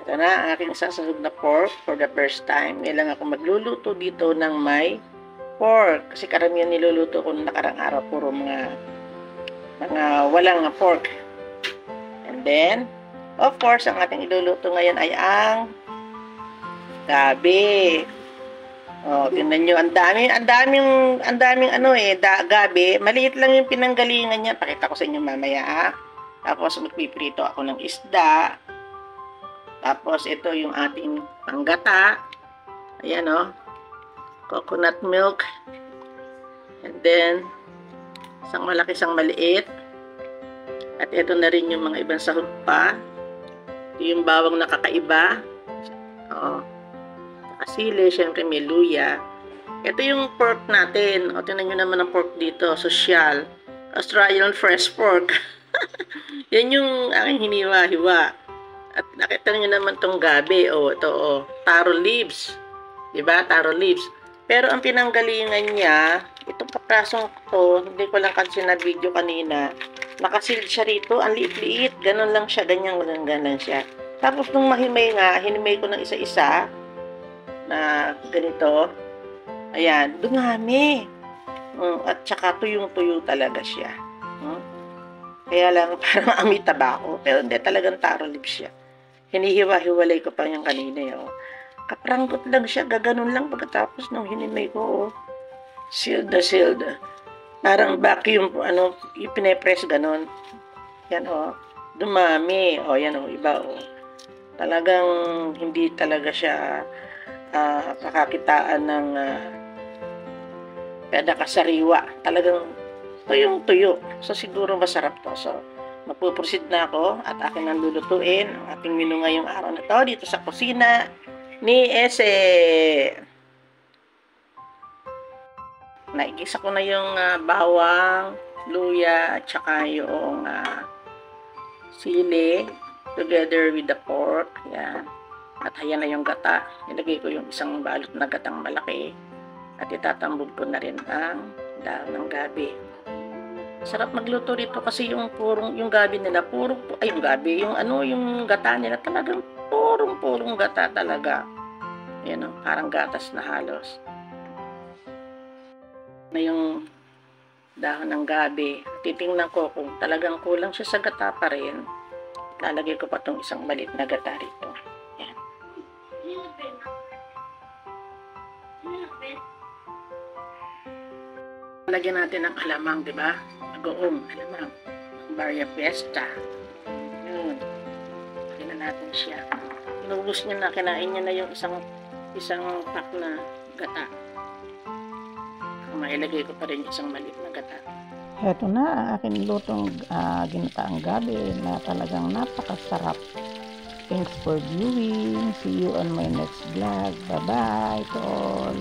Ito na ang aking sasahog na pork for the first time. Ngayon lang ako magluluto dito ng may pork. Kasi karamihan niluluto ko noong nakarang araw, puro mga walang pork. And then, of course, ang ating iluluto ngayon ay ang gabi. Oh, tingnan nyo, ang daming gabi. Maliit lang yung pinanggalingan niya. Pakita ko sa inyo mamaya. Tapos magpiprito ako ng isda. Tapos ito yung ating panggata. Ayan o. Coconut milk. And then, isang malaki, isang maliit. At ito na rin yung mga ibang sahog pa. Ito yung bawang nakakaiba. Oo. Nakasili, syempre may luya. Ito yung pork natin. O, tingnan nyo naman ang pork dito. Social. Australian fresh pork. Yan yung aking hiniwa-hiwa. At nakita nyo naman tong gabi. O, ito o. Taro leaves. Diba? Taro leaves. Pero ang pinanggalingan niya, itong paprasong to, hindi ko lang kasi na video kanina, nakasilid siya rito. Ang liit-liit. Ganon lang siya. Ganyan siya. Tapos nung mahimay nga, hinimay ko ng isa-isa na ganito. Ayan. Dumami. At saka tuyong-tuyo talaga siya. Kaya lang parang amoy tabako. Pero hindi, talagang taro leaves siya. Hinihiwa-hiwalay ko pa yung kanina. Kapranggot lang siya. Gaganon lang pagkatapos nung hinimay ko. Sealed na sealed. Parang vacuum, ipinepress ganon. Yan dumami. Yan iba Talagang hindi talaga siya pakakitaan ng kada kasariwa. Talagang tuyong-tuyo. So, siguro masarap to. So, magpuproceed na ako at akin ang lulutuin ang ating menu ngayong araw na to dito sa kusina ni Ese. Naigisa ko na yung bawang, luya, at saka yung sili together with the pork. Yan. At ayan na yung gata. Nilagay ko yung isang balot na gatang malaki. At itatambog ko na rin ang dahon ng gabi. Sarap magluto rito kasi yung gabi nila, yung gata nila talagang purong gata talaga. Yan parang gatas na halos. Na yung dahon ng gabi. Titingnan ko kung talagang kulang siya sa gata pa rin. Lalagay ko pa tong isang maliit na gata rito. Yan. Lagyan natin ng alamang, di ba? Goong alamang. Barya Fiesta. Yun. Lagyan na natin siya. Inubos niya na, kinain niya na yung isang pack na gata. Mailagay ko pa rin isang maliit na gata. Heto na ang aking lutong ginataang gabi na talagang napakasarap. Thanks for viewing. See you on my next vlog. Bye-bye to all.